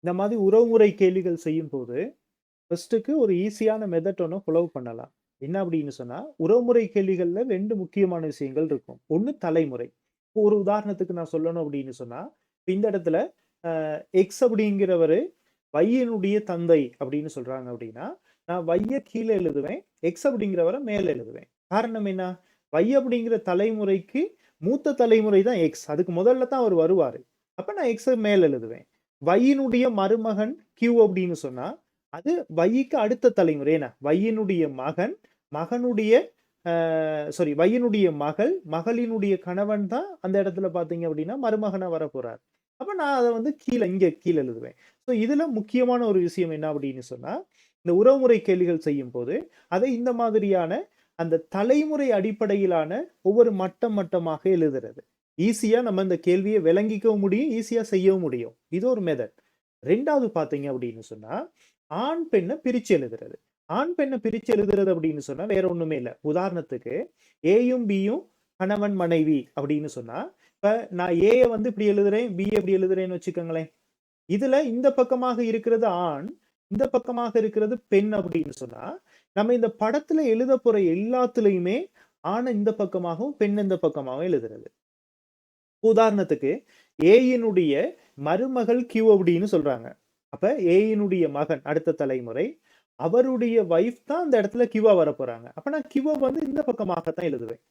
இந்த மாதிரி உறவுமுறை கேள்விகள் செய்யும்போது, ஃபர்ஸ்ட்டுக்கு ஒரு ஈஸியான மெத்தட் ஒண்ணு ஃபாலோ பண்ணலாம். என்ன அப்படின்னு சொன்னா, உறவுமுறை கேள்விகள்ல 2 முக்கியமான விஷயங்கள் இருக்கும். ஒண்ணு தலைமுறை. இப்போ ஒரு உதாரணத்துக்கு நான் சொல்லணும் அப்படின்னு சொன்னா, இப்ப இந்த இடத்துல அ எக்ஸ் அப்படிங்கிறவரு வையினுடைய தந்தை அப்படின்னு சொல்றாங்க அப்படின்னா, நான் வைய கீழ எழுதுவேன். எக்ஸ் அப்படிங்கிறவர மேல எழுதுவேன். காரணம் என்ன? வை அப்படிங்கிற தலைமுறைக்கு மூத்த தலைமுறை தான் எக்ஸ். அதுக்கு முதல்ல தான் அவரு வருவாரு. அப்ப நான் எக்ஸ மேல எழுதுவேன். வையினுடைய மருமகன் கியூ அப்படின்னு சொன்னா, அது வையிக்கு அடுத்த தலைமுறை என்ன? வையினுடைய மகன், மகனுடைய வையினுடைய மகள், மகளினுடைய கணவன் தான் அந்த இடத்துல பார்த்தீங்க அப்படின்னா, மருமகனா வரப்போறார். அப்ப நான் அத வந்து கீழ எழுதுவேன். ஸோ இதுல முக்கியமான ஒரு விஷயம் என்ன அப்படின்னு சொன்னா, இந்த உறவுமுறை கேள்விகள் செய்யும்போது, அதை இந்த மாதிரியான அந்த தலைமுறை அடிப்படையிலான ஒவ்வொரு மட்டம் மட்டமாக எழுதுறது. ஈஸியா நம்ம இந்த கேள்விய விளங்கிக்கவும் முடியும், ஈஸியா செய்யவும் முடியும். இது ஒரு மெத்தட். 2வது பார்த்தீங்க அப்படின்னு சொன்னா, ஆண், பெண்ண பிரிச்சு எழுதுறது. ஆண், பெண்ண பிரிச்சு எழுதுறது அப்படின்னு சொன்னா வேற ஒண்ணுமே இல்ல. உதாரணத்துக்கு ஏயும், பியும் கணவன், மனைவி அப்படின்னு சொன்னா, இப்ப நான் ஏய வந்து இப்படி எழுதுறேன், பி இப்படி எழுதுறேன்னு வச்சுக்கோங்களேன். இதுல இந்த பக்கமாக இருக்கிறது ஆண், இந்த பக்கமாக இருக்கிறது பெண் அப்படின்னு சொன்னா, நம்ம இந்த படத்துல எழுதப் போற எல்லாத்துலயுமே ஆண இந்த பக்கமாகவும், பெண்ண இந்த பக்கமாகவும் எழுதுறது. உதாரணத்துக்கு ஏயினுடைய மருமகள் கியூ அப்படின்னு சொல்றாங்க. அப்ப ஏயினுடைய மகன் அடுத்த தலைமுறை, அவருடைய வைஃப் தான் அந்த இடத்துல கியூவா வரப்போறாங்க. அப்ப நான் கியூவ வந்து இந்த பக்கமாகத்தான் எழுதுவேன்.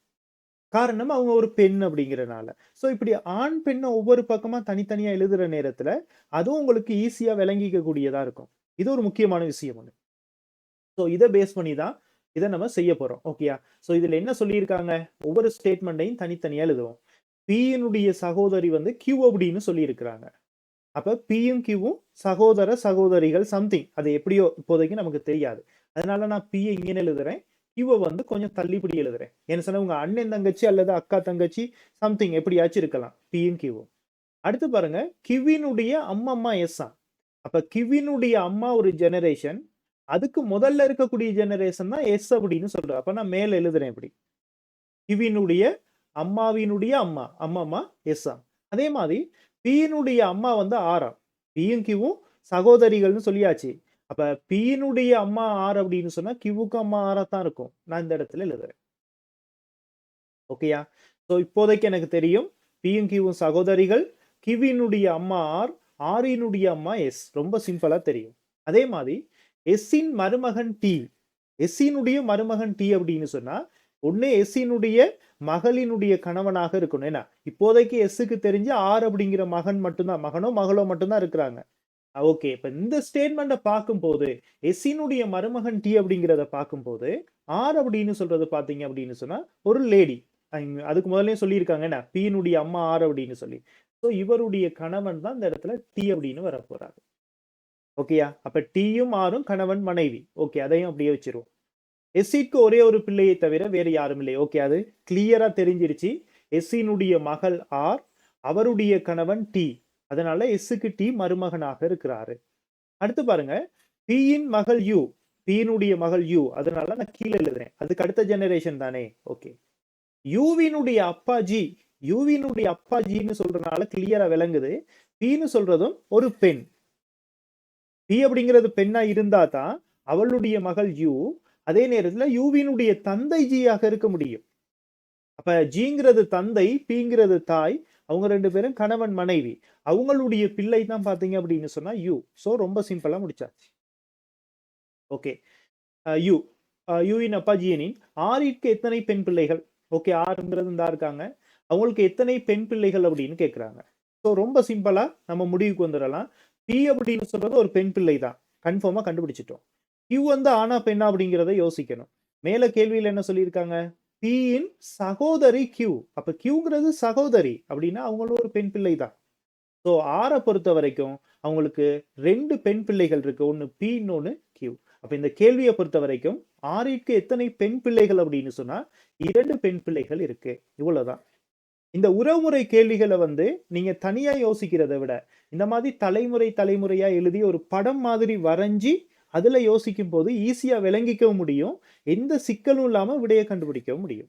காரணம் அவங்க ஒரு பெண் அப்படிங்கிறனால. சோ இப்படி ஆண், பெண்ண ஒவ்வொரு பக்கமா தனித்தனியா எழுதுற நேரத்துல, அதுவும் உங்களுக்கு ஈஸியா விளங்கிக்க கூடியதா இருக்கும். இது ஒரு முக்கியமான விஷயம் ஒண்ணு. சோ இத பேஸ் பண்ணி தான் இத நம்ம செய்ய போறோம். ஓகேயா? சோ இதுல என்ன சொல்லியிருக்காங்க? ஒவ்வொரு ஸ்டேட்மெண்ட்டையும் தனித்தனியா எழுதுவோம். P-யினுடைய சகோதரி வந்து Q அப்படின்னு சொல்லியிருக்கிறாங்க. அப்ப P-யும் Q-வும் சகோதர, சகோதரிகள் சம்திங். அது எப்படியோ இப்போதைக்கு நமக்கு தெரியாது. அதனால நான் P-ய இங்கன்னு எழுதுறேன். Q-வ வந்து கொஞ்சம் தள்ளி இப்படி எழுதுறேன். என்ன சொன்னா உங்க அண்ணன், தங்கச்சி அல்லது அக்கா, தங்கச்சி சம்திங் எப்படியாச்சும் இருக்கலாம். P-யும் Q-வும். அடுத்து பாருங்க, Q-வினுடைய அம்மம்மா எஸ்-ஆ. அப்ப Q-வினுடைய அம்மா ஒரு ஜெனரேஷன். அதுக்கு முதல்ல இருக்கக்கூடிய ஜெனரேஷன் தான் எஸ் அப்படின்னு சொல்றேன். அப்ப நான் மேல எழுதுறேன் இப்படி. Q-வினுடைய அம்மாவினுடைய அம்மா. அம்மம்மா எஸ்-ஆம். அதே மாதிரி P-யினுடைய அம்மா வந்து ஆர்-ஆம். P-யும் Q-வும் சகோதரிகள்னு சொல்லியாச்சு. அப்ப P-யினுடைய அம்மா ஆர் அப்படின்னு சொன்னா Q-வுக்கும் அம்மா ஆரா தான் இருக்கும். நான் இந்த இடத்துல எழுதுறேன். ஓகேயா? சோ இப்போதைக்கு எனக்கு தெரியும். P-யும் Q-வும் சகோதரிகள். Q-வினுடைய அம்மா ஆர், ஆரினுடைய அம்மா எஸ். ரொம்ப சிம்பிளா தெரியும். அதே மாதிரி எஸ்-இன் மருமகன் டி. எஸ்-இனுடைய மருமகன் டி அப்படின்னு சொன்னா, ஒண்ணு எஸ்-இனுடைய மகளினுடைய கணவனாக இருக்கணும். ஏன்னா, இப்போதைக்கு எஸ்-க்கு தெரிஞ்சு ஆர் அப்படிங்கிற மகன் மட்டும் தான், மகனோ மகளோ மட்டும் தான் இருக்கிறாங்க. ஓகே. இப்ப இந்த ஸ்டேட்மெண்ட்ட பார்க்கும்போது, எஸ்-இனுடைய மருமகன் டி அப்படிங்கிறத பார்க்கும்போது, ஆர் அப்படின்னு சொல்றது பார்த்தீங்க அப்படின்னு சொன்னா, ஒரு லேடி. அதுக்கு முதல்லயே சொல்லியிருக்காங்க என்ன, P-யினுடைய அம்மா ஆர் அப்படின்னு சொல்லி. சோ இவருடைய கணவன் தான் இந்த இடத்துல டி அப்படின்னு வரப்போறாரு. ஓகேயா? அப்ப டி-யும் ஆரும் கணவன், மனைவி. ஓகே. அதையும் அப்படியே வச்சிருவோம். எஸ்ஸிக்கு ஒரே ஒரு பிள்ளையை தவிர வேறு யாரும் இல்லை. ஓகே. அது கிளியரா தெரிஞ்சிருச்சு. எஸ்ஸினுடைய மகள் ஆர், அவருடைய கணவன் டி. அதனால எஸ்ஸுக்கு டி மருமகனாக இருக்கிறாரு. அடுத்து பாருங்க, பி-யின் மகள் யு. பி-யினுடைய மகள் யு. அதனால நான் கீழ எழுதுறேன். அதுக்கு அடுத்த ஜெனரேஷன் தானே. ஓகே. யுவினுடைய அப்பா ஜி. யுவினுடைய அப்பா ஜின்னு சொல்றனால கிளியரா விளங்குது. பி-ன்னு சொல்றதும் ஒரு பெண். பி அப்படிங்கிறது பெண்ணா இருந்தா தான் அவளுடைய மகள் யு. அதே நேரத்துல யுவினுடைய தந்தை ஜியாக இருக்க முடியும். அப்ப ஜிங்கிறது தந்தை, பிங்கிறது தாய். அவங்க 2 பேரும் கணவன், மனைவி. அவங்களுடைய பிள்ளை தான் பார்த்தீங்க அப்படின்னு சொன்னா யு. சோ ரொம்ப சிம்பிளா முடிச்சாச்சு. ஓகே. யு. யுவின் அப்பா ஜியனின் ஆரிற்கு எத்தனை பெண் பிள்ளைகள்? ஓகே. ஆர்ங்கிறது இந்தா இருக்காங்க. அவங்களுக்கு எத்தனை பெண் பிள்ளைகள் அப்படின்னு கேட்கிறாங்க. சோ ரொம்ப சிம்பிளா நம்ம முடிவுக்கு வந்துடலாம். பி அப்படின்னு சொல்றது ஒரு பெண் பிள்ளை தான். கன்ஃபார்மா கண்டுபிடிச்சிட்டோம். Q வந்து ஆணா, பெண்ணா அப்படிங்கிறத யோசிக்கணும். மேல கேள்வியில என்ன சொல்லியிருக்காங்க? P-யின் சகோதரி Q. அப்ப Qங்கிறது சகோதரி. அப்படின்னா அவங்களும் ஒரு பெண் பிள்ளை தான். சோ R பொறுத்த வரைக்கும் அவங்களுக்கு 2 பெண் பிள்ளைகள் இருக்கு. ஒண்ணு P, இன்னொன்னு Q. அப்ப இந்த கேள்விய பொறுத்த வரைக்கும் Rற்கு எத்தனை பெண் பிள்ளைகள் அப்படின்னு சொன்னா 2 பெண் பிள்ளைகள் இருக்கு. இவ்வளவுதான். இந்த உறவுமுறை கேள்விகள வந்து நீங்க தனியா யோசிக்கிறத விட, இந்த மாதிரி தலைமுறை தலைமுறையா எழுதி ஒரு படம் மாதிரி வரைஞ்சு, அதுல யோசிக்கும்போது ஈஸியா விளங்கிக்கவும் முடியும். எந்த சிக்கலும் இல்லாம விடைய கண்டுபிடிக்கவும் முடியும்.